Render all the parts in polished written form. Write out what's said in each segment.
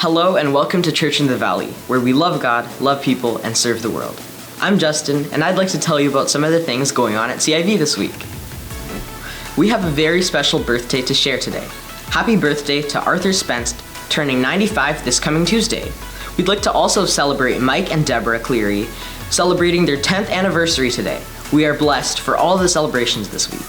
Hello and welcome to Church in the Valley, where we love God, love people, and serve the world. I'm Justin, and I'd like to tell you about some of the things going on at CIV this week. We have a very special birthday to share today. Happy birthday to Arthur Spence, turning 95 this coming Tuesday. We'd like to also celebrate Mike and Deborah Cleary, celebrating their 10th anniversary today. We are blessed for all the celebrations this week.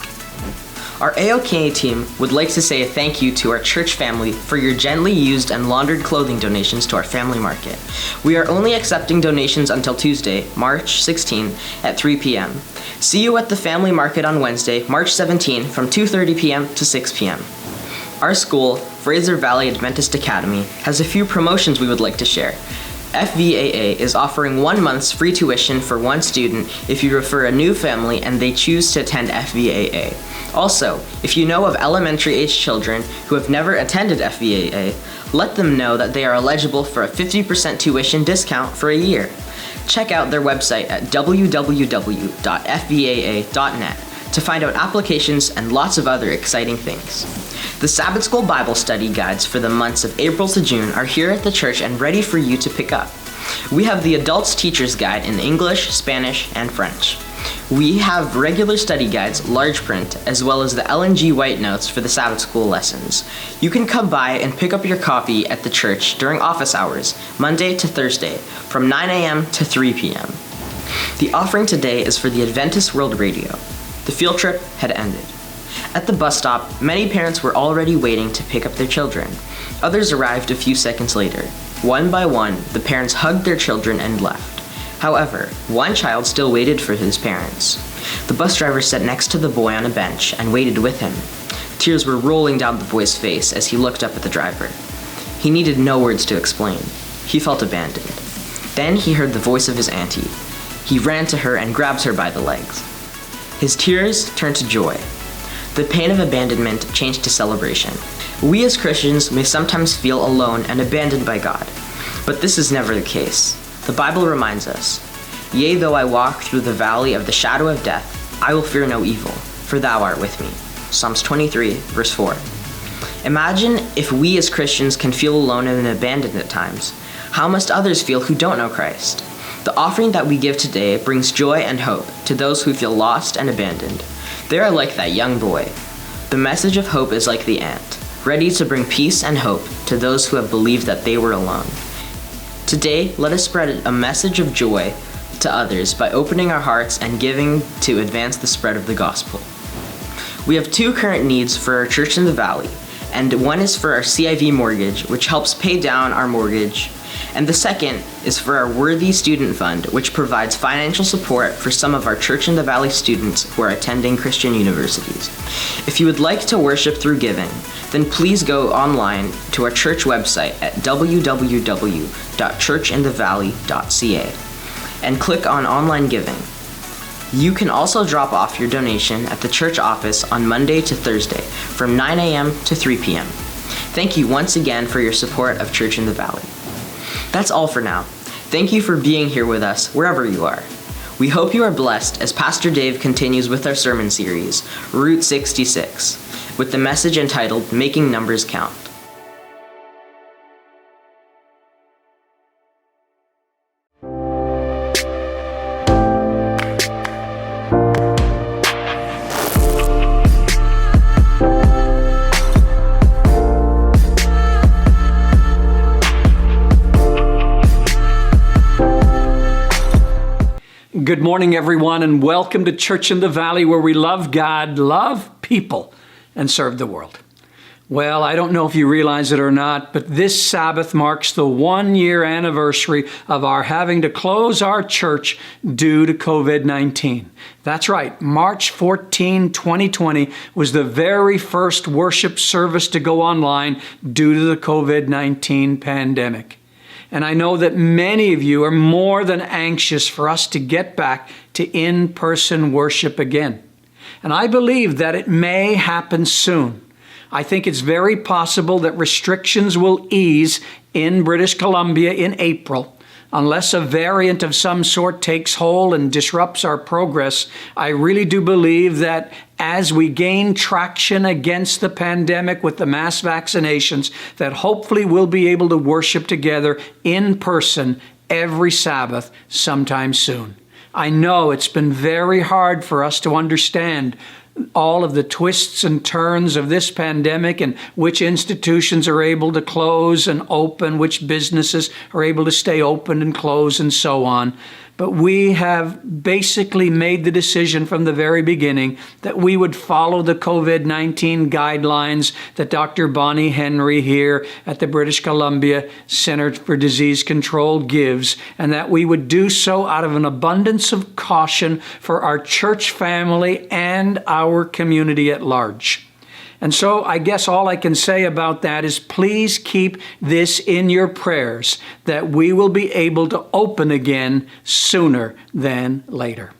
Our AOKA team would like to say a thank you to our church family for your gently used and laundered clothing donations to our family market. We are only accepting donations until Tuesday, March 16 at 3 p.m. See you at the family market on Wednesday, March 17 from 2:30 p.m. to 6 p.m. Our school, Fraser Valley Adventist Academy, has a few promotions we would like to share. FVAA is offering 1 month's free tuition for one student if you refer a new family and they choose to attend FVAA. Also, if you know of elementary-age children who have never attended FVAA, let them know that they are eligible for a 50% tuition discount for a year. Check out their website at www.fvaa.net to find out applications and lots of other exciting things. The Sabbath School Bible Study guides for the months of April to June are here at the church and ready for you to pick up. We have the Adults Teacher's Guide in English, Spanish, and French. We have regular study guides, large print, as well as the Ellen G. White notes for the Sabbath School lessons. You can come by and pick up your copy at the church during office hours, Monday to Thursday, from 9 a.m. to 3 p.m. The offering today is for the Adventist World Radio. The field trip had ended. At the bus stop, many parents were already waiting to pick up their children. Others arrived a few seconds later. One by one, the parents hugged their children and left. However, one child still waited for his parents. The bus driver sat next to the boy on a bench and waited with him. Tears were rolling down the boy's face as he looked up at the driver. He needed no words to explain. He felt abandoned. Then he heard the voice of his auntie. He ran to her and grabbed her by the legs. His tears turned to joy. The pain of abandonment changed to celebration. We as Christians may sometimes feel alone and abandoned by God, but this is never the case. The Bible reminds us, "Yea, though I walk through the valley of the shadow of death, I will fear no evil, for thou art with me." Psalms 23, verse 4. Imagine if we as Christians can feel alone and abandoned at times. How must others feel who don't know Christ? The offering that we give today brings joy and hope to those who feel lost and abandoned. They are like that young boy. The message of hope is like the ant, ready to bring peace and hope to those who have believed that they were alone. Today, let us spread a message of joy to others by opening our hearts and giving to advance the spread of the gospel. We have two current needs for our church in the Valley, and one is for our CIV mortgage, which helps pay down our mortgage, and the second is for our Worthy Student Fund, which provides financial support for some of our Church in the Valley students who are attending Christian universities. If you would like to worship through giving, then please go online to our church website at www.churchinthevalley.ca and click on Online Giving. You can also drop off your donation at the church office on Monday to Thursday from 9 a.m. to 3 p.m. Thank you once again for your support of Church in the Valley. That's all for now. Thank you for being here with us wherever you are. We hope you are blessed as Pastor Dave continues with our sermon series, Route 66, with the message entitled Making Numbers Count. Good morning, everyone, and welcome to Church in the Valley, where we love God, love people, and serve the world. Well, I don't know if you realize it or not, but this Sabbath marks the 1-year anniversary of our having to close our church due to COVID-19. That's right, March 14, 2020 was the very first worship service to go online due to the COVID-19 pandemic. And I know that many of you are more than anxious for us to get back to in-person worship again. And I believe that it may happen soon. I think it's very possible that restrictions will ease in British Columbia in April. unless a variant of some sort takes hold and disrupts our progress, I really do believe that as we gain traction against the pandemic with the mass vaccinations, that hopefully we'll be able to worship together in person every Sabbath sometime soon. I know it's been very hard for us to understand all of the twists and turns of this pandemic and which institutions are able to close and open, which businesses are able to stay open and close, and so on. But we have basically made the decision from the very beginning that we would follow the COVID-19 guidelines that Dr. Bonnie Henry here at the British Columbia Center for Disease Control gives, and that we would do so out of an abundance of caution for our church family and our community at large. And so I guess all I can say about that is please keep this in your prayers, that we will be able to open again sooner than later.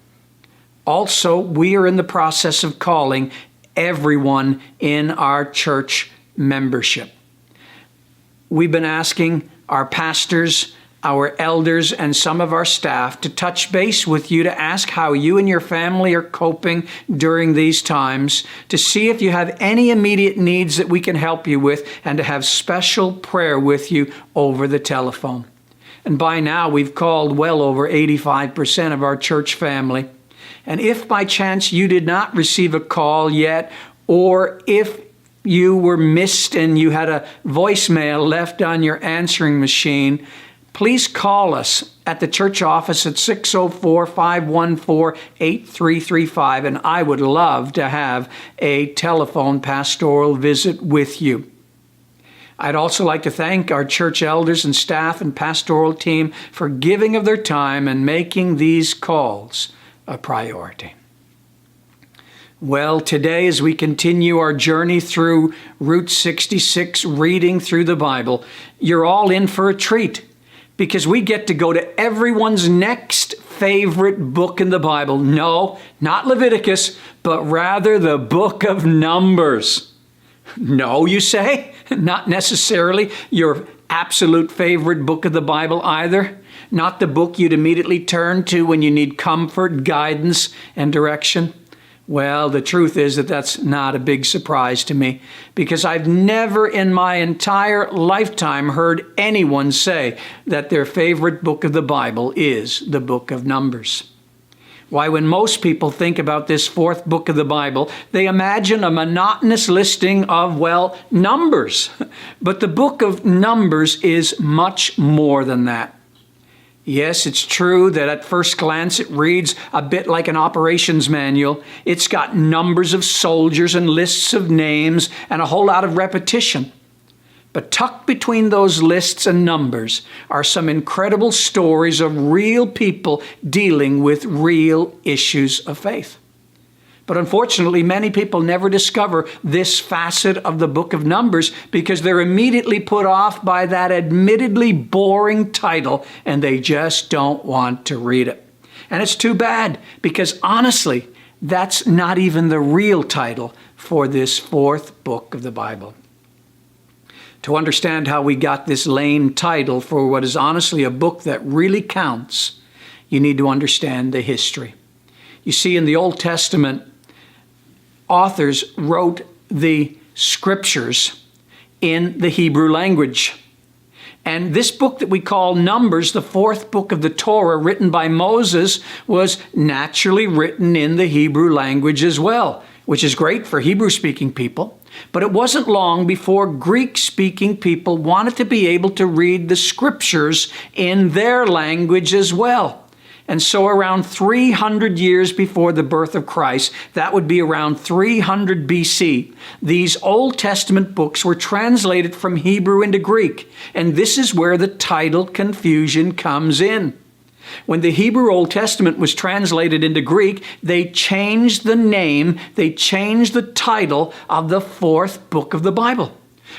Also, we are in the process of calling everyone in our church membership. We've been asking our pastors, our elders, and some of our staff to touch base with you to ask how you and your family are coping during these times, to see if you have any immediate needs that we can help you with, and to have special prayer with you over the telephone. And by now, we've called well over 85% of our church family. And if by chance you did not receive a call yet, or if you were missed and you had a voicemail left on your answering machine, please call us at the church office at 604-514-8335, and I would love to have a telephone pastoral visit with you. I'd also like to thank our church elders and staff and pastoral team for giving of their time and making these calls a priority. Well, today as we continue our journey through Route 66, reading through the Bible, you're all in for a treat, because we get to go to everyone's next favorite book in the Bible. No, not Leviticus, but rather the book of Numbers. No, you say? Not necessarily your absolute favorite book of the Bible either. Not the book you'd immediately turn to when you need comfort, guidance, and direction. Well, the truth is that that's not a big surprise to me, because I've never in my entire lifetime heard anyone say that their favorite book of the Bible is the book of Numbers. Why, when most people think about this fourth book of the Bible, they imagine a monotonous listing of, well, numbers. But the book of Numbers is much more than that. Yes, it's true that at first glance it reads a bit like an operations manual. It's got numbers of soldiers and lists of names and a whole lot of repetition. But tucked between those lists and numbers are some incredible stories of real people dealing with real issues of faith. But unfortunately, many people never discover this facet of the book of Numbers because they're immediately put off by that admittedly boring title, and they just don't want to read it. And it's too bad, because honestly, that's not even the real title for this fourth book of the Bible. To understand how we got this lame title for what is honestly a book that really counts, you need to understand the history. You see, in the Old Testament, authors wrote the scriptures in the Hebrew language. And this book that we call Numbers, the fourth book of the Torah, written by Moses, was naturally written in the Hebrew language as well, which is great for Hebrew-speaking people. But it wasn't long before Greek-speaking people wanted to be able to read the scriptures in their language as well. And so around 300 years before the birth of Christ, that would be around 300 BC, these Old Testament books were translated from Hebrew into Greek. And this is where the title confusion comes in. When the Hebrew Old Testament was translated into Greek, they changed the name, they changed the title of the fourth book of the Bible.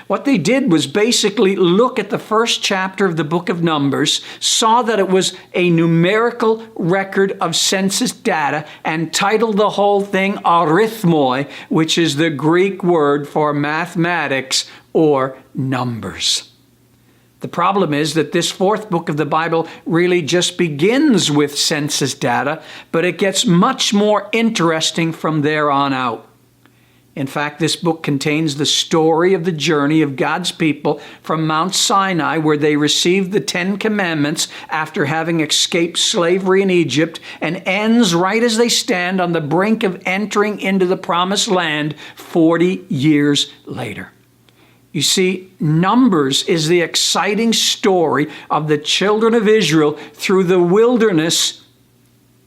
What they did was basically look at the first chapter of the book of Numbers, saw that it was a numerical record of census data, and titled the whole thing arithmoi, which is the Greek word for mathematics or numbers. The problem is that this fourth book of the Bible really just begins with census data, but it gets much more interesting from there on out. In fact, this book contains the story of the journey of God's people from Mount Sinai, where they received the Ten Commandments after having escaped slavery in Egypt, and ends right as they stand on the brink of entering into the Promised Land 40 years later. You see, Numbers is the exciting story of the children of Israel through the wilderness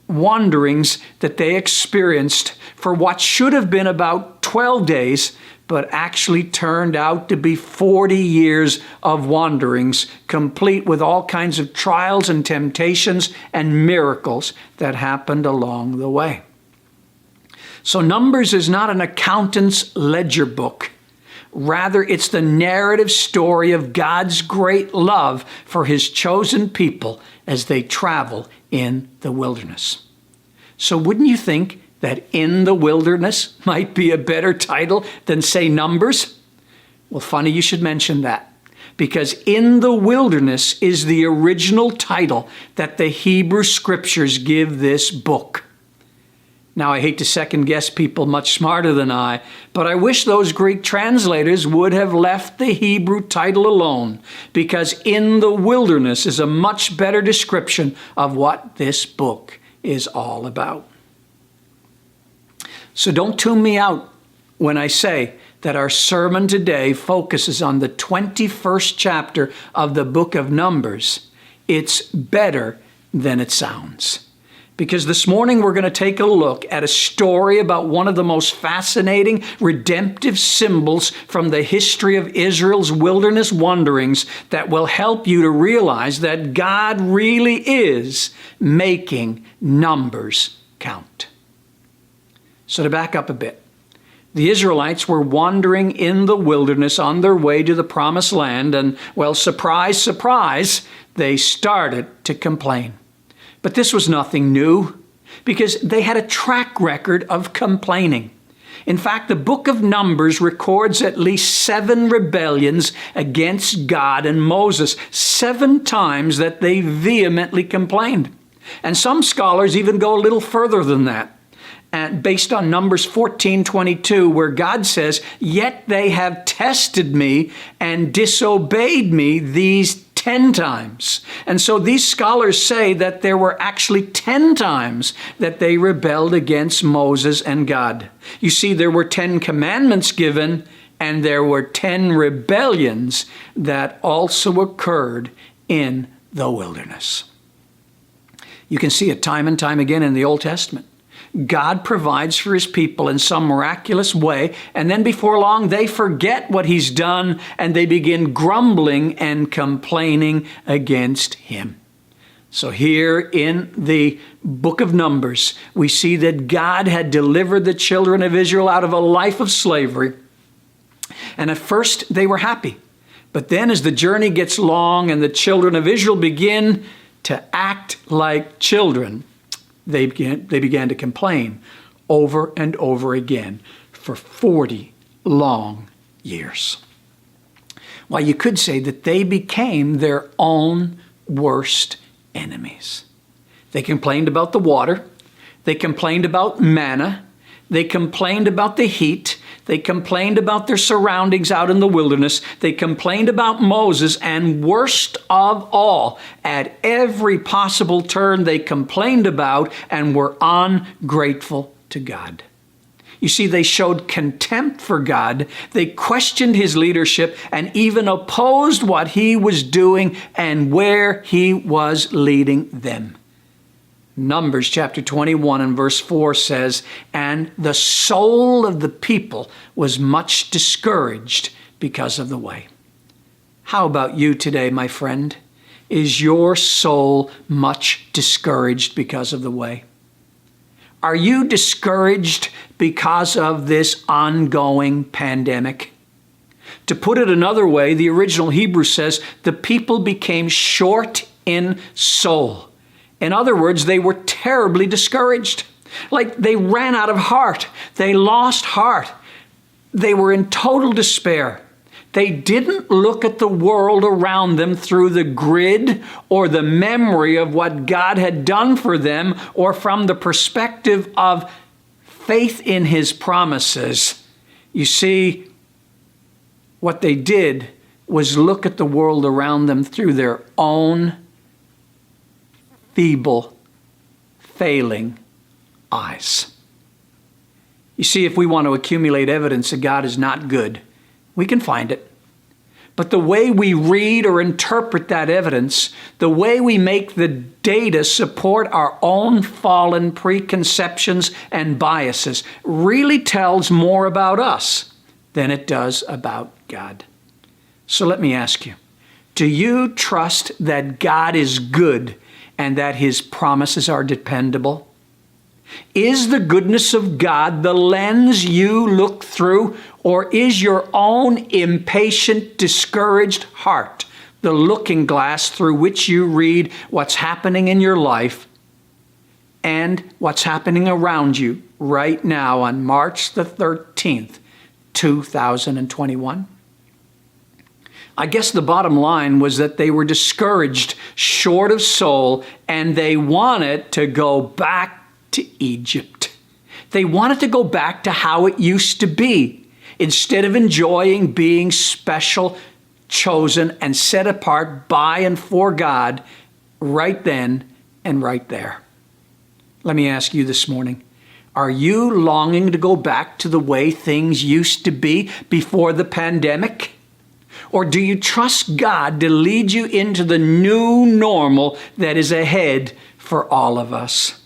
wanderings that they experienced for what should have been about 12 days, but actually turned out to be 40 years of wanderings, complete with all kinds of trials and temptations and miracles that happened along the way. So Numbers is not an accountant's ledger book. Rather, it's the narrative story of God's great love for his chosen people as they travel in the wilderness. So wouldn't you think that In the Wilderness might be a better title than, say, Numbers? Well, funny you should mention that, because In the Wilderness is the original title that the Hebrew Scriptures give this book. Now, I hate to second guess people much smarter than I, but I wish those Greek translators would have left the Hebrew title alone, because In the Wilderness is a much better description of what this book is all about. So don't tune me out when I say that our sermon today focuses on the 21st chapter of the book of Numbers. It's better than it sounds. Because this morning we're going to take a look at a story about one of the most fascinating redemptive symbols from the history of Israel's wilderness wanderings that will help you to realize that God really is making numbers count. So to back up a bit, the Israelites were wandering in the wilderness on their way to the Promised Land, and, well, surprise, surprise, they started to complain. But this was nothing new, because they had a track record of complaining. In fact, the book of Numbers records at least 7 rebellions against God and Moses, 7 times that they vehemently complained. And some scholars even go a little further than that, and based on Numbers 14:22, where God says, "Yet they have tested me and disobeyed me these 10 times. And so these scholars say that there were actually 10 times that they rebelled against Moses and God. You see, there were 10 commandments given, and there were 10 rebellions that also occurred in the wilderness. You can see it time and time again in the Old Testament. God provides for his people in some miraculous way, and then before long they forget what he's done and they begin grumbling and complaining against him. So here in the book of Numbers, we see that God had delivered the children of Israel out of a life of slavery. And at first they were happy. But then as the journey gets long and the children of Israel begin to act like children, they began to complain over and over again for 40 long years. Well, you could say that they became their own worst enemies. They complained about the water. They complained about manna. They complained about the heat. They complained about their surroundings out in the wilderness. They complained about Moses, and worst of all, at every possible turn they complained about and were ungrateful to God. You see, they showed contempt for God. They questioned his leadership and even opposed what he was doing and where he was leading them. Numbers chapter 21 and verse 4 says, "And the soul of the people was much discouraged because of the way." How about you today, my friend? Is your soul much discouraged because of the way? Are you discouraged because of this ongoing pandemic? To put it another way, the original Hebrew says, the people became short in soul. In other words, they were terribly discouraged. Like they ran out of heart. They lost heart. They were in total despair. They didn't look at the world around them through the grid or the memory of what God had done for them, or from the perspective of faith in His promises. You see, what they did was look at the world around them through their own feeble, failing eyes. You see, if we want to accumulate evidence that God is not good, we can find it. But the way we read or interpret that evidence, the way we make the data support our own fallen preconceptions and biases, really tells more about us than it does about God. So let me ask you, do you trust that God is good and that His promises are dependable? Is the goodness of God the lens you look through, or is your own impatient, discouraged heart the looking glass through which you read what's happening in your life and what's happening around you right now on March the 13th, 2021? I guess the bottom line was that they were discouraged, short of soul, and they wanted to go back to Egypt. They wanted to go back to how it used to be, instead of enjoying being special, chosen, and set apart by and for God right then and right there. Let me ask you this morning, are you longing to go back to the way things used to be before the pandemic? Or do you trust God to lead you into the new normal that is ahead for all of us?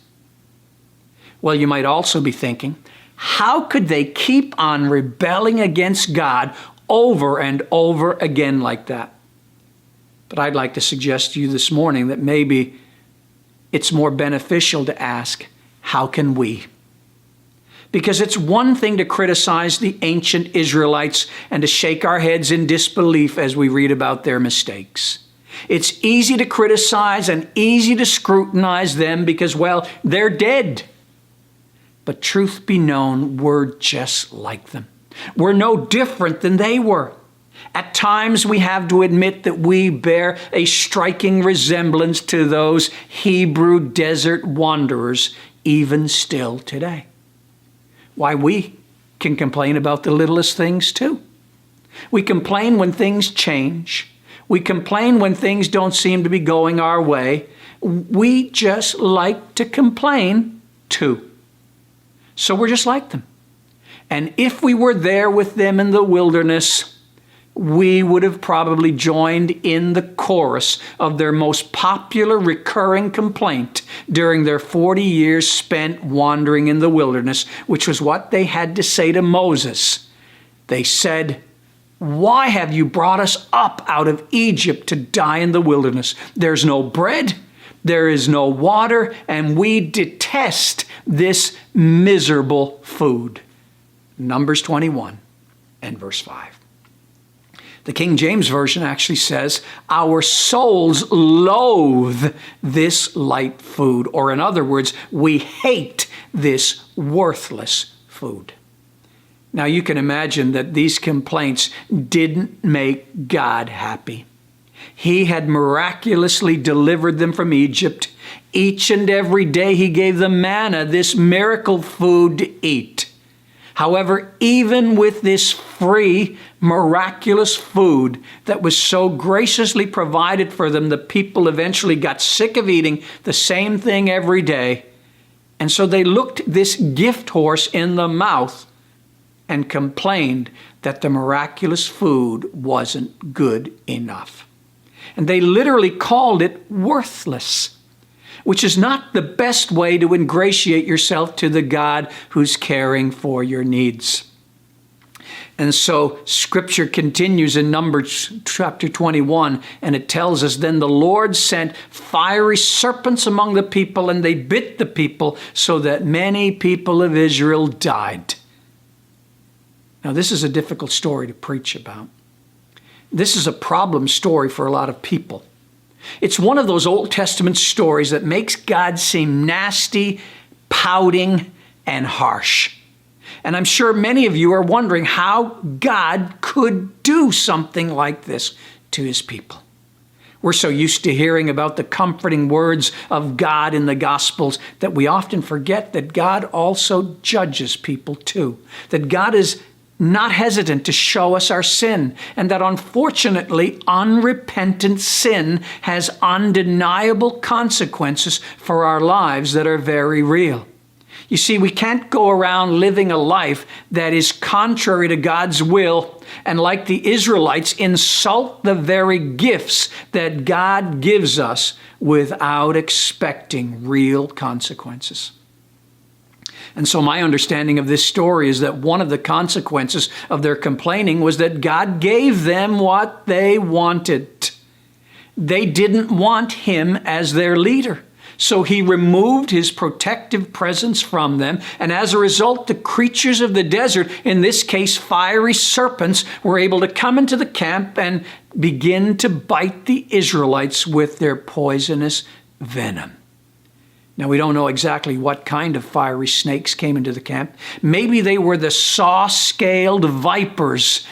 Well, you might also be thinking, how could they keep on rebelling against God over and over again like that? But I'd like to suggest to you this morning that maybe it's more beneficial to ask, how can we? Because it's one thing to criticize the ancient Israelites and to shake our heads in disbelief as we read about their mistakes. It's easy to criticize and easy to scrutinize them because, well, they're dead. But truth be known, we're just like them. We're no different than they were. At times we have to admit that we bear a striking resemblance to those Hebrew desert wanderers even still today. Why, we can complain about the littlest things too. We complain when things change. We complain when things don't seem to be going our way. We just like to complain too. So we're just like them. And if we were there with them in the wilderness, we would have probably joined in the chorus of their most popular recurring complaint during their 40 years spent wandering in the wilderness, which was what they had to say to Moses. They said, "Why have you brought us up out of Egypt to die in the wilderness? There's no bread, there is no water, and we detest this miserable food." Numbers 21 and verse 5. The King James Version actually says, "Our souls loathe this light food," or in other words, we hate this worthless food. Now you can imagine that these complaints didn't make God happy. He had miraculously delivered them from Egypt. Each and every day He gave them manna, this miracle food to eat. However, even with this free, miraculous food that was so graciously provided for them, the people eventually got sick of eating the same thing every day. And so they looked this gift horse in the mouth and complained that the miraculous food wasn't good enough. And they literally called it worthless, which is not the best way to ingratiate yourself to the God who's caring for your needs. And so Scripture continues in Numbers chapter 21, and it tells us, "Then the Lord sent fiery serpents among the people, and they bit the people, so that many people of Israel died." Now, this is a difficult story to preach about. This is a problem story for a lot of people. It's one of those Old Testament stories that makes God seem nasty, pouting, and harsh. And I'm sure many of you are wondering how God could do something like this to his people. We're so used to hearing about the comforting words of God in the Gospels that we often forget that God also judges people too. That God is not hesitant to show us our sin, and that unfortunately, unrepentant sin has undeniable consequences for our lives that are very real. You see, we can't go around living a life that is contrary to God's will and, like the Israelites, insult the very gifts that God gives us without expecting real consequences. And so my understanding of this story is that one of the consequences of their complaining was that God gave them what they wanted. They didn't want him as their leader. So he removed his protective presence from them, and as a result, the creatures of the desert, in this case fiery serpents, were able to come into the camp and begin to bite the Israelites with their poisonous venom. Now, we don't know exactly what kind of fiery snakes came into the camp. Maybe they were the saw-scaled vipers,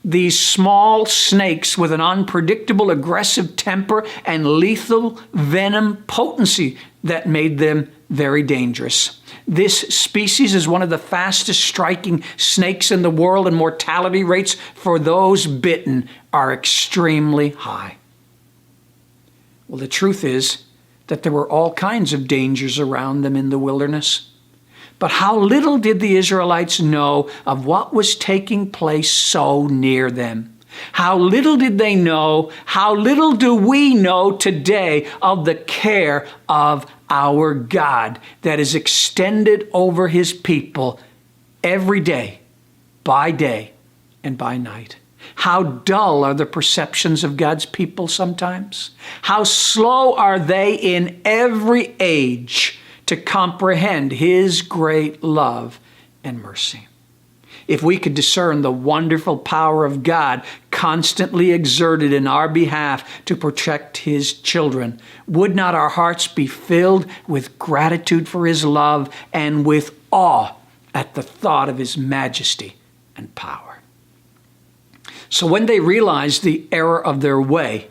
these small snakes with an unpredictable aggressive temper and lethal venom potency that made them very dangerous. This species is one of the fastest striking snakes in the world, and mortality rates for those bitten are extremely high. Well, the truth is that there were all kinds of dangers around them in the wilderness. But how little did the Israelites know of what was taking place so near them? How little did they know, how little do we know today of the care of our God that is extended over his people every day and by night. How dull are the perceptions of God's people sometimes? How slow are they in every age to comprehend his great love and mercy? If we could discern the wonderful power of God constantly exerted in our behalf to protect his children, would not our hearts be filled with gratitude for his love and with awe at the thought of his majesty and power? So when they realized the error of their way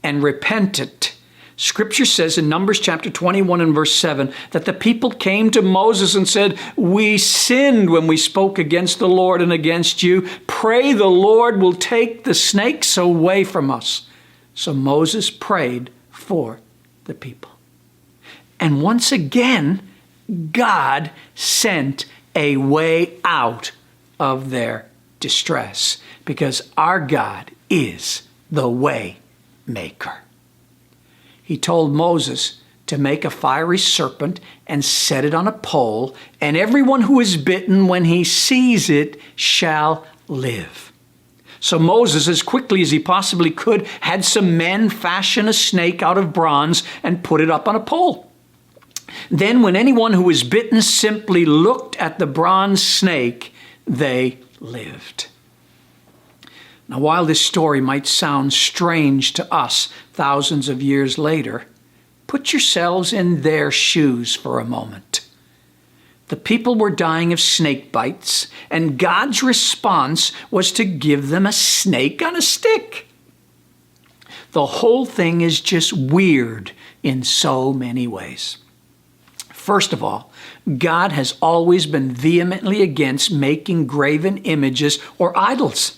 and repented, Scripture says in Numbers chapter 21 and verse 7 that the people came to Moses and said, "We sinned when we spoke against the Lord and against you. Pray the Lord will take the snakes away from us." So Moses prayed for the people. And once again, God sent a way out of their distress, because our God is the way maker. He told Moses to make a fiery serpent and set it on a pole, and everyone who is bitten when he sees it shall live. So Moses, as quickly as he possibly could, had some men fashion a snake out of bronze and put it up on a pole. Then when anyone who was bitten simply looked at the bronze snake, they lived. Now, while this story might sound strange to us thousands of years later, put yourselves in their shoes for a moment. The people were dying of snake bites, and God's response was to give them a snake on a stick. The whole thing is just weird in so many ways. First of all, God has always been vehemently against making graven images or idols.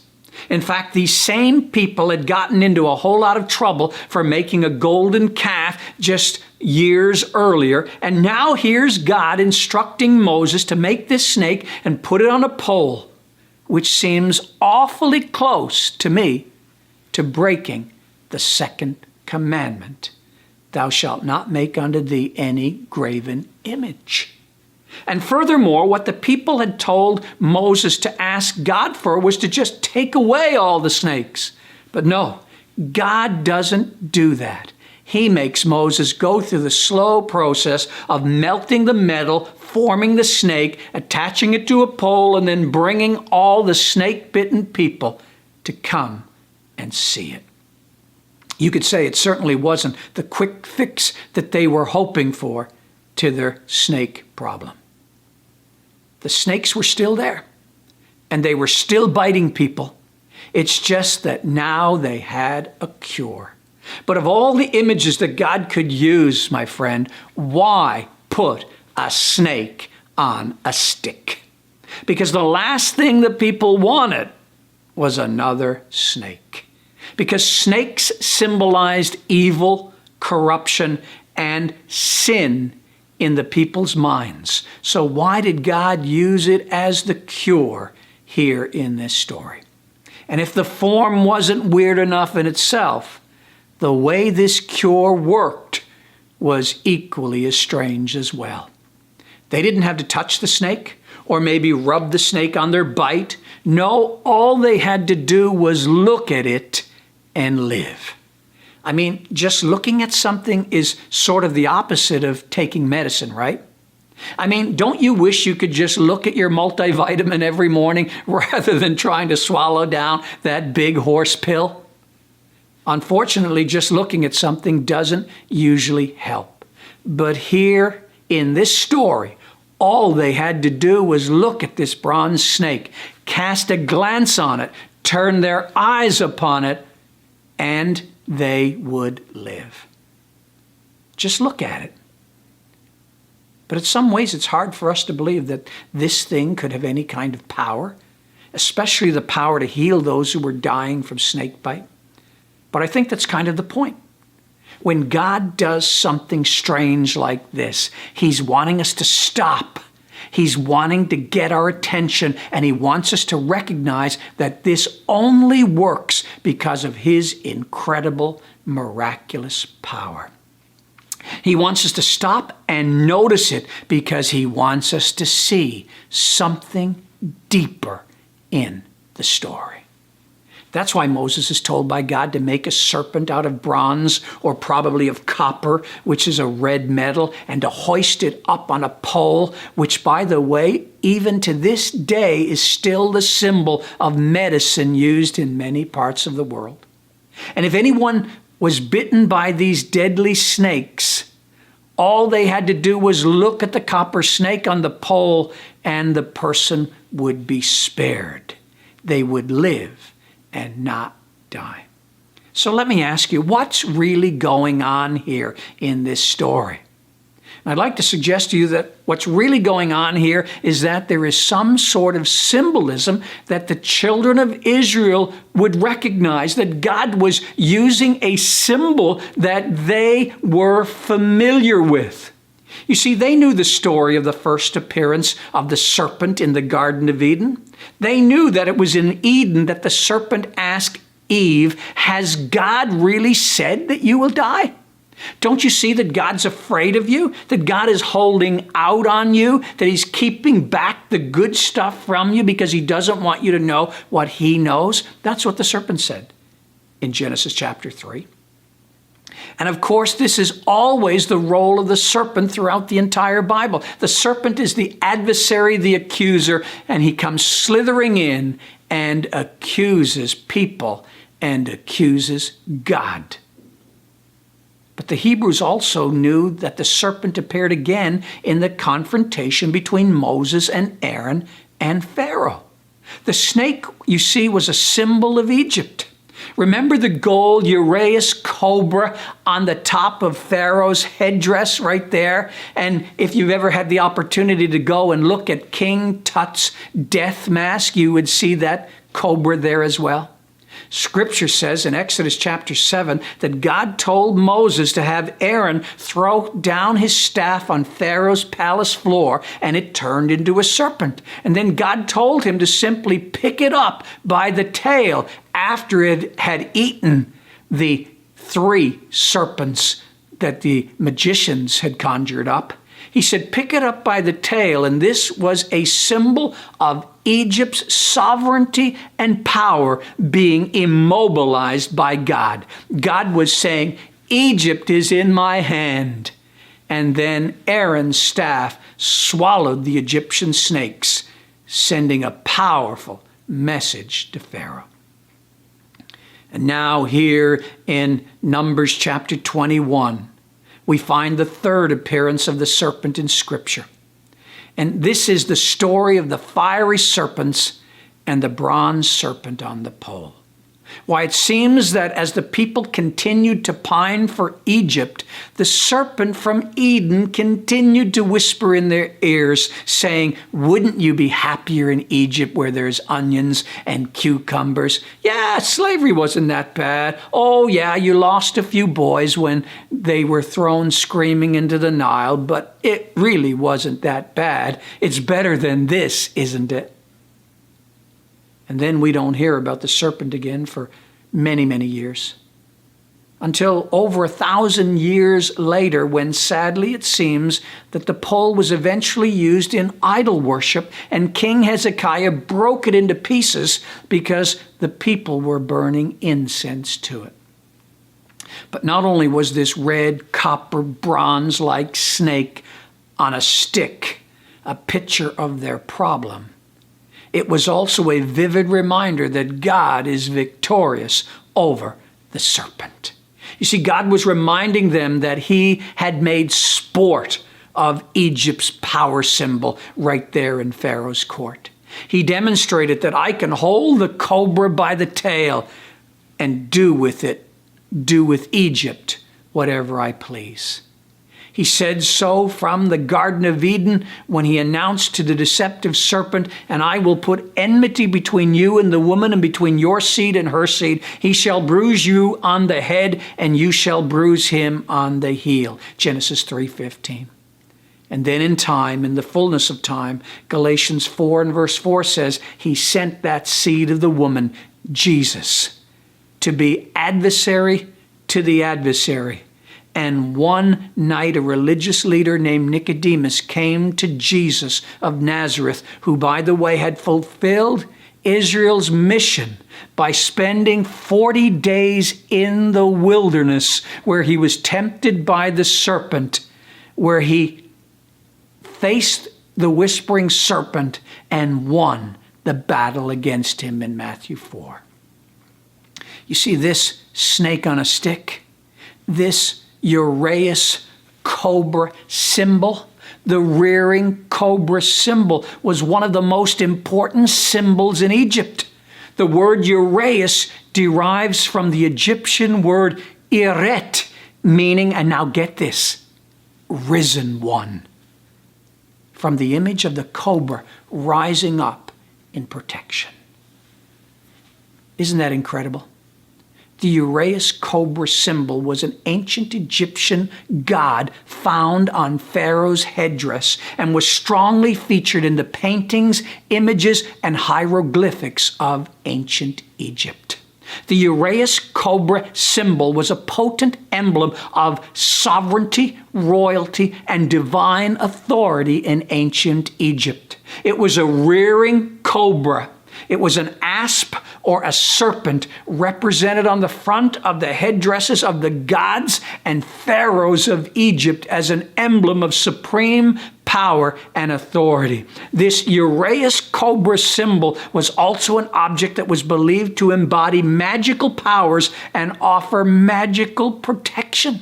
In fact, these same people had gotten into a whole lot of trouble for making a golden calf just years earlier. And now here's God instructing Moses to make this snake and put it on a pole, which seems awfully close to me to breaking the second commandment. Thou shalt not make unto thee any graven image. And furthermore, what the people had told Moses to ask God for was to just take away all the snakes. But no, God doesn't do that. He makes Moses go through the slow process of melting the metal, forming the snake, attaching it to a pole, and then bringing all the snake-bitten people to come and see it. You could say it certainly wasn't the quick fix that they were hoping for to their snake problem. The snakes were still there, and they were still biting people. It's just that now they had a cure. But of all the images that God could use, my friend, why put a snake on a stick? Because the last thing that people wanted was another snake. Because snakes symbolized evil, corruption, and sin in the people's minds. So why did God use it as the cure here in this story? And if the form wasn't weird enough in itself, the way this cure worked was equally as strange as well. They didn't have to touch the snake or maybe rub the snake on their bite. No, all they had to do was look at it and live. I mean, just looking at something is sort of the opposite of taking medicine, right? I mean, don't you wish you could just look at your multivitamin every morning rather than trying to swallow down that big horse pill? Unfortunately, just looking at something doesn't usually help. But here in this story, all they had to do was look at this bronze snake, cast a glance on it, turn their eyes upon it, and they would live. Just look at it. But in some ways, it's hard for us to believe that this thing could have any kind of power, especially the power to heal those who were dying from snake bite. But I think that's kind of the point. When God does something strange like this, he's wanting us to stop. He's wanting to get our attention, and he wants us to recognize that this only works because of his incredible, miraculous power. He wants us to stop and notice it because he wants us to see something deeper in the story. That's why Moses is told by God to make a serpent out of bronze, or probably of copper, which is a red metal, and to hoist it up on a pole, which, by the way, even to this day is still the symbol of medicine used in many parts of the world. And if anyone was bitten by these deadly snakes, all they had to do was look at the copper snake on the pole, and the person would be spared. They would live and not die. So let me ask you, what's really going on here in this story? And I'd like to suggest to you that what's really going on here is that there is some sort of symbolism that the children of Israel would recognize, that God was using a symbol that they were familiar with. You see, they knew the story of the first appearance of the serpent in the Garden of Eden. They knew that it was in Eden that the serpent asked Eve, "Has God really said that you will die? Don't you see that God's afraid of you? That God is holding out on you? That he's keeping back the good stuff from you because he doesn't want you to know what he knows?" That's what the serpent said in Genesis chapter 3. And of course, this is always the role of the serpent throughout the entire Bible. The serpent is the adversary, the accuser, and he comes slithering in and accuses people and accuses God. But the Hebrews also knew that the serpent appeared again in the confrontation between Moses and Aaron and Pharaoh. The snake, you see, was a symbol of Egypt. Remember the gold uraeus cobra on the top of Pharaoh's headdress right there? And if you've ever had the opportunity to go and look at King Tut's death mask, you would see that cobra there as well. Scripture says in Exodus chapter 7 that God told Moses to have Aaron throw down his staff on Pharaoh's palace floor, and it turned into a serpent. And then God told him to simply pick it up by the tail after it had eaten the 3 serpents that the magicians had conjured up. He said, pick it up by the tail, and this was a symbol of Egypt's sovereignty and power being immobilized by God. God was saying, Egypt is in my hand. And then Aaron's staff swallowed the Egyptian snakes, sending a powerful message to Pharaoh. And now here in Numbers chapter 21, we find the third appearance of the serpent in Scripture. And this is the story of the fiery serpents and the bronze serpent on the pole. Why, it seems that as the people continued to pine for Egypt, the serpent from Eden continued to whisper in their ears, saying, "Wouldn't you be happier in Egypt where there's onions and cucumbers? Yeah, slavery wasn't that bad. Oh, yeah, you lost a few boys when they were thrown screaming into the Nile, but it really wasn't that bad. It's better than this, isn't it?" And then we don't hear about the serpent again for many, many years. Until over 1,000 years later, when sadly it seems that the pole was eventually used in idol worship, and King Hezekiah broke it into pieces because the people were burning incense to it. But not only was this red, copper, bronze-like snake on a stick a picture of their problem, it was also a vivid reminder that God is victorious over the serpent. You see, God was reminding them that he had made sport of Egypt's power symbol right there in Pharaoh's court. He demonstrated that I can hold the cobra by the tail and do with Egypt whatever I please. He said so from the Garden of Eden when he announced to the deceptive serpent, "And I will put enmity between you and the woman, and between your seed and her seed. He shall bruise you on the head, and you shall bruise him on the heel." Genesis 3:15. And then in time, in the fullness of time, Galatians 4 and verse 4 says, he sent that seed of the woman, Jesus, to be adversary to the adversary. And one night a religious leader named Nicodemus came to Jesus of Nazareth, who, by the way, had fulfilled Israel's mission by spending 40 days in the wilderness, where he was tempted by the serpent, where he faced the whispering serpent and won the battle against him in Matthew 4. You see, this snake on a stick, this Uraeus cobra symbol, the rearing cobra symbol, was one of the most important symbols in Egypt. The word Uraeus derives from the Egyptian word Iret, meaning, and now get this, risen one, from the image of the cobra rising up in protection. Isn't that incredible? The Uraeus cobra symbol was an ancient Egyptian god found on Pharaoh's headdress and was strongly featured in the paintings, images, and hieroglyphics of ancient Egypt. The Uraeus cobra symbol was a potent emblem of sovereignty, royalty, and divine authority in ancient Egypt. It was a rearing cobra. It was an asp or a serpent represented on the front of the headdresses of the gods and pharaohs of Egypt as an emblem of supreme power and authority. This Uraeus cobra symbol was also an object that was believed to embody magical powers and offer magical protection.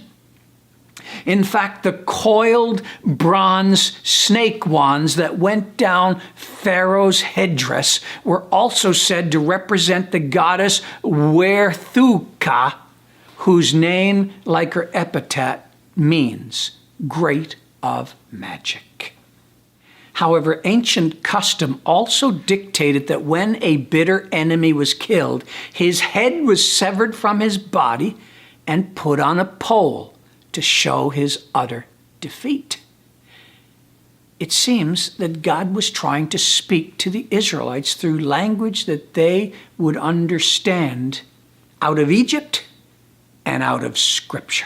In fact, the coiled bronze snake wands that went down Pharaoh's headdress were also said to represent the goddess Werthuka, whose name, like her epithet, means great of magic. However, ancient custom also dictated that when a bitter enemy was killed, his head was severed from his body and put on a pole to show his utter defeat. It seems that God was trying to speak to the Israelites through language that they would understand out of Egypt and out of Scripture.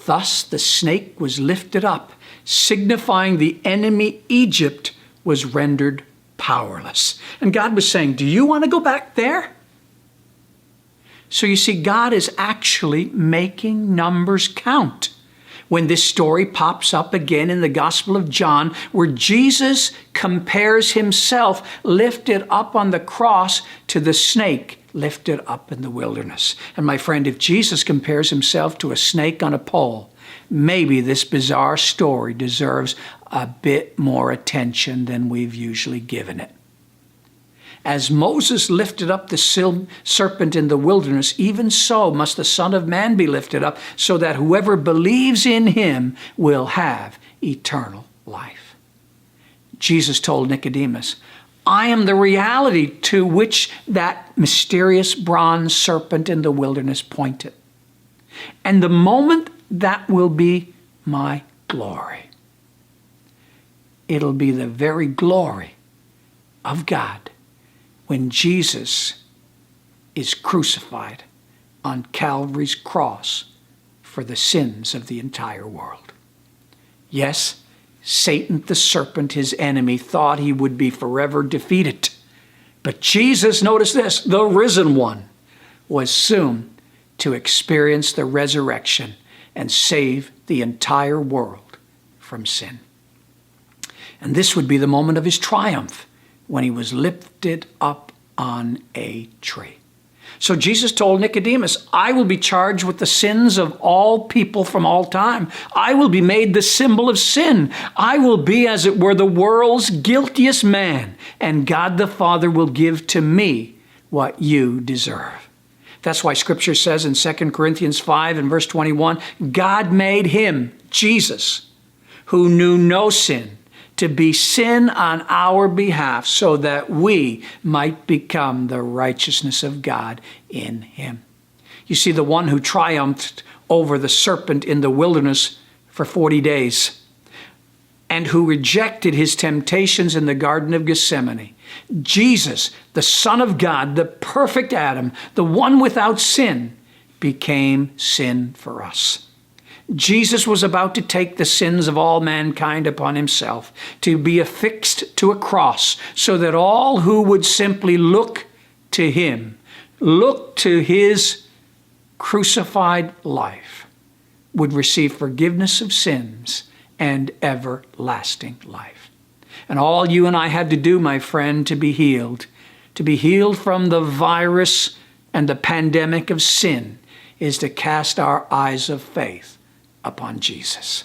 Thus, the snake was lifted up, signifying the enemy Egypt was rendered powerless. And God was saying, do you want to go back there? So you see, God is actually making numbers count. When this story pops up again in the Gospel of John, where Jesus compares himself lifted up on the cross to the snake lifted up in the wilderness. And my friend, if Jesus compares himself to a snake on a pole, maybe this bizarre story deserves a bit more attention than we've usually given it. As Moses lifted up the serpent in the wilderness, even so must the Son of Man be lifted up, so that whoever believes in him will have eternal life. Jesus told Nicodemus, I am the reality to which that mysterious bronze serpent in the wilderness pointed. And the moment that will be my glory. It'll be the very glory of God when Jesus is crucified on Calvary's cross for the sins of the entire world. Yes, Satan, the serpent, his enemy, thought he would be forever defeated. But Jesus, notice this, the risen one, was soon to experience the resurrection and save the entire world from sin. And this would be the moment of his triumph when he was lifted up on a tree. So Jesus told Nicodemus, I will be charged with the sins of all people from all time. I will be made the symbol of sin. I will be, as it were, the world's guiltiest man, and God the Father will give to me what you deserve. That's why Scripture says in 2 Corinthians 5 and verse 21, God made him, Jesus, who knew no sin, to be sin on our behalf, so that we might become the righteousness of God in him. You see, the one who triumphed over the serpent in the wilderness for 40 days and who rejected his temptations in the Garden of Gethsemane, Jesus, the Son of God, the perfect Adam, the one without sin, became sin for us. Jesus was about to take the sins of all mankind upon himself, to be affixed to a cross, so that all who would simply look to him, look to his crucified life, would receive forgiveness of sins and everlasting life. And all you and I had to do, my friend, to be healed from the virus and the pandemic of sin, is to cast our eyes of faith upon Jesus.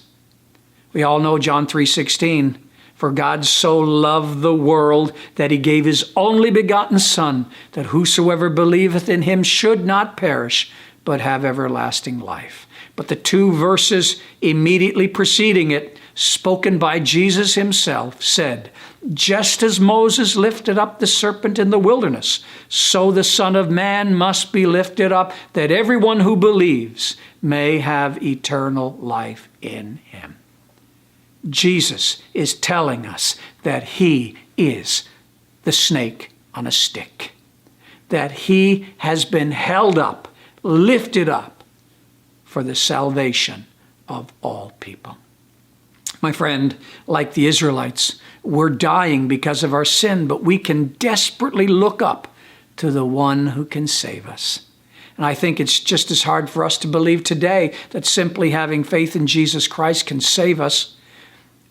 We all know John 3:16, for God so loved the world that he gave his only begotten Son, that whosoever believeth in him should not perish, but have everlasting life. But the two verses immediately preceding it, spoken by Jesus himself, said, just as Moses lifted up the serpent in the wilderness, so the Son of Man must be lifted up, that everyone who believes may have eternal life in him. Jesus is telling us that he is the snake on a stick, that he has been held up, lifted up for the salvation of all people. My friend, like the Israelites, we're dying because of our sin, but we can desperately look up to the one who can save us. And I think it's just as hard for us to believe today that simply having faith in Jesus Christ can save us.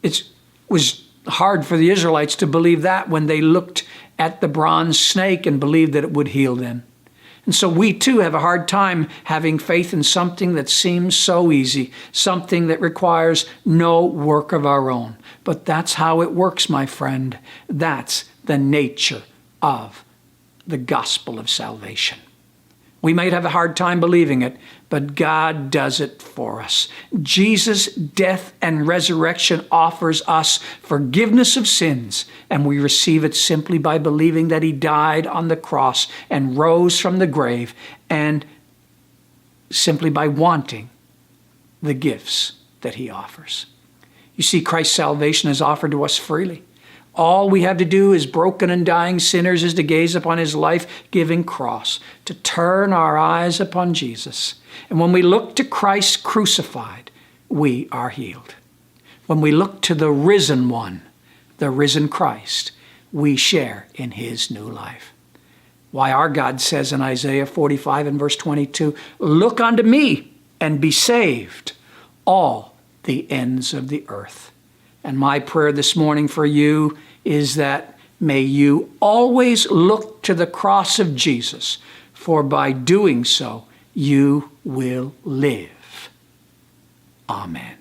It was hard for the Israelites to believe that when they looked at the bronze snake and believed that it would heal them. And so we too have a hard time having faith in something that seems so easy, something that requires no work of our own. But that's how it works, my friend. That's the nature of the gospel of salvation. We might have a hard time believing it, but God does it for us. Jesus' death and resurrection offers us forgiveness of sins, and we receive it simply by believing that he died on the cross and rose from the grave, and simply by wanting the gifts that he offers. You see, Christ's salvation is offered to us freely. All we have to do as broken and dying sinners is to gaze upon his life-giving cross, to turn our eyes upon Jesus. And when we look to Christ crucified, we are healed. When we look to the risen one, the risen Christ, we share in his new life. Why our God says in Isaiah 45 and verse 22, look unto me and be saved, all the ends of the earth. And my prayer this morning for you is that may you always look to the cross of Jesus, for by doing so, you will live. Amen.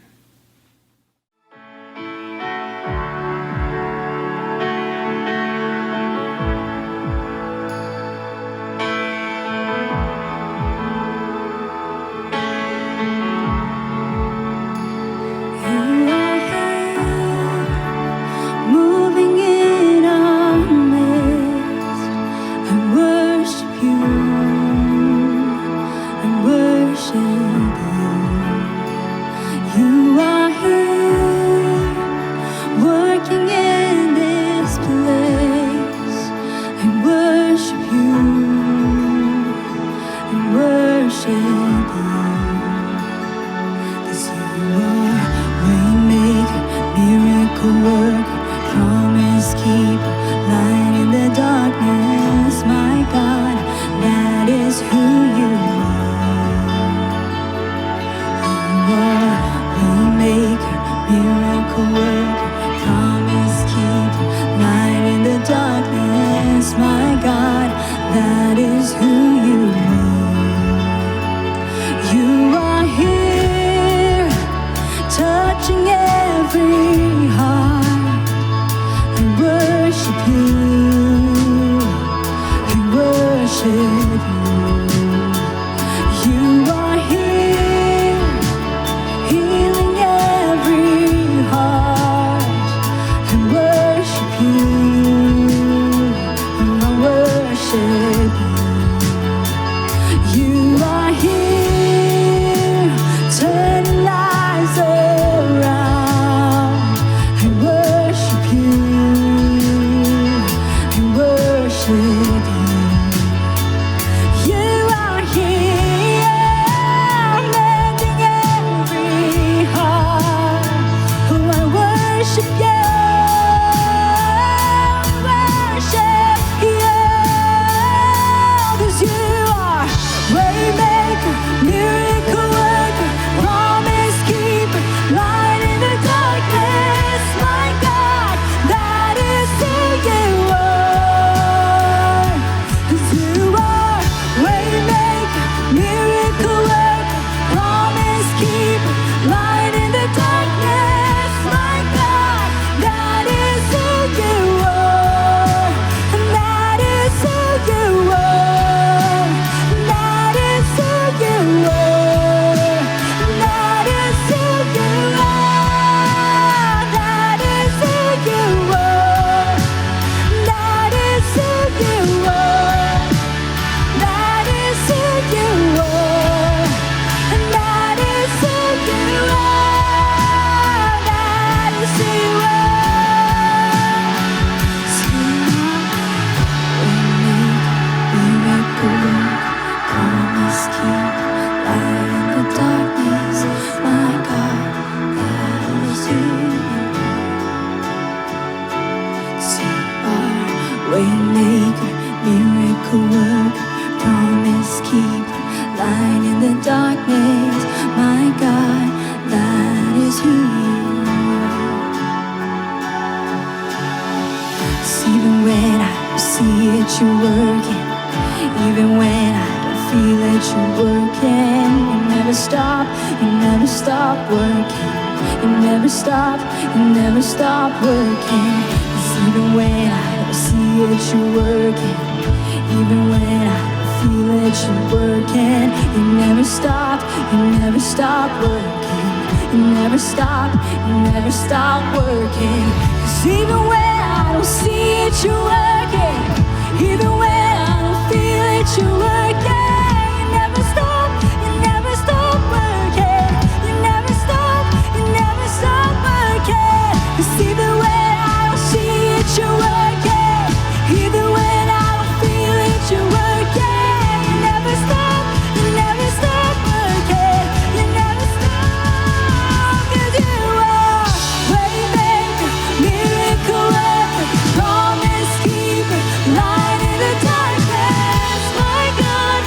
keeper, light in the darkness, my God, that is who you are. You are waymaker, miracle worker, promise keeper, light in the darkness, my God, that is who you are. You are here, touching every heart. We worship you, we worship you. You are here, healing every heart. We worship you, I worship you. You are here, turning lives around. I worship you, I worship you. You are here, mending every heart. Oh, I worship you, worship you. 'Cause you are waymaker, miracle worker, promise keeper, light in the darkness, my God, that is who you are. 'Cause you are waymaker, miracle worker, promise keeper, light in the darkness, my God, that is who you are, and that is who you are, that is who you are, that is who you are, that is who you are, that is who you are, that is who you are, and that is who you are, that is who you are. Miracle worker, promise keeper, light in the darkness, my God, that is who you are. See our waymaker, miracle worker, promise keeper, light in the darkness, my God, that is who you are. Even when I don't see it, you're working. Even when I don't feel it, you're working. You never stop, you never stop working. You never stop, you never stop working. 'Cause even when I don't see it, you're working. Even when I don't feel it, you're working. You never stop, you never stop working. You never stop, you never stop working. 'Cause even when I don't see it, you're working. Even when I don't feel it, you're working. You never stop, you never stop working. You never stop, you never stop working. 'Cause even when I don't see it, you're working. Even when I don't feel it, you're working. You never stop, you never stop working. You never stop, 'cause you are waymaker, miracle worker, promise keeper, light in the darkness, my God.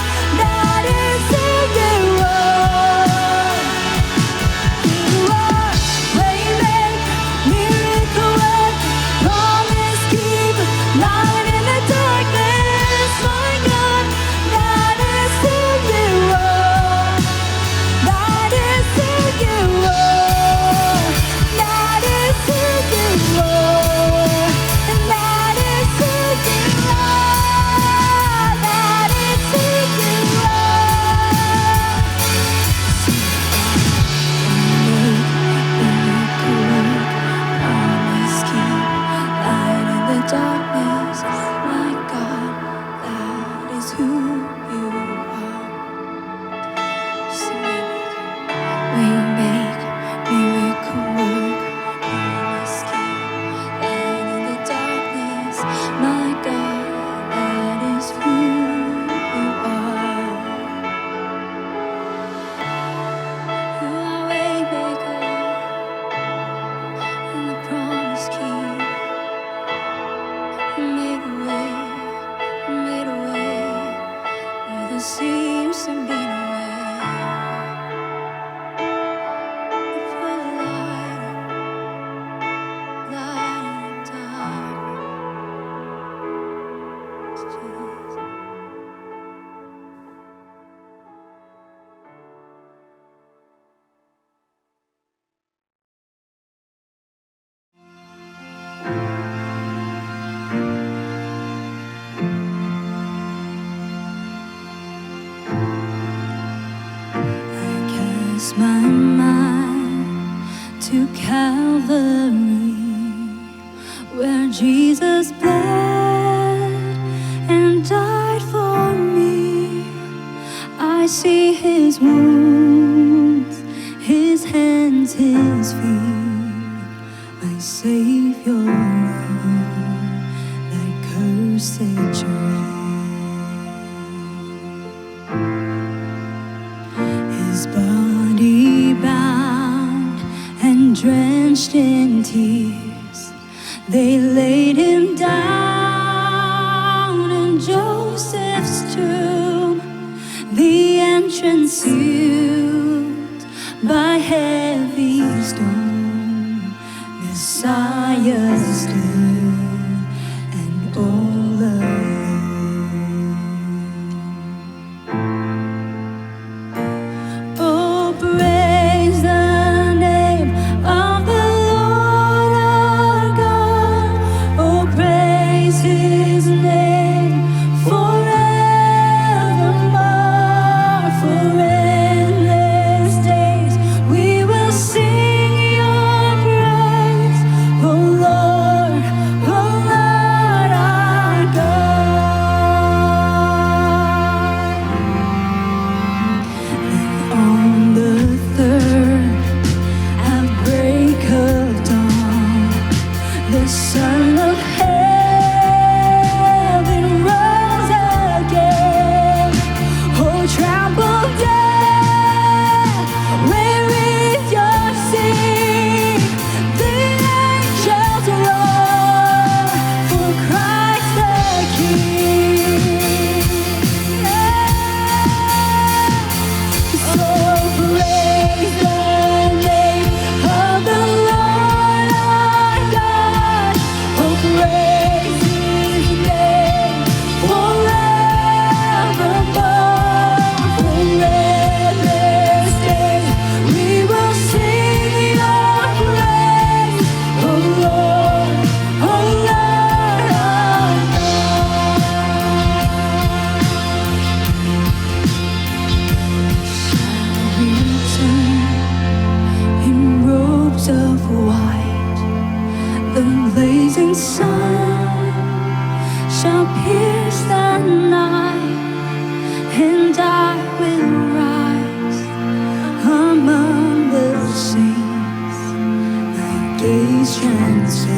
to Calvary, where Jesus bled and died for me. I see his wounds, his hands, his feet, my Savior on that cursed tree. His body bound and drenched in tears, they laid him down in Joseph's tomb, the entrance sealed by heavy stone. Messiah stood and all alone. Oh, praise the name of the Lord our God. Oh, praise his name forevermore. For endless days we will sing your praise. Oh Lord our God. On the third, at break of dawn, the Son of Heaven rose again. Oh, trample death, where is your sting? The angels roar for Christ the King. So praise the name of the Lord our God. Oh, praise his name forevermore. For endless days we will sing your praise. Oh Lord our God. Return in robes of white, the blazing sun shall pierce the night, and I will rise among the saints. My gaze transfixed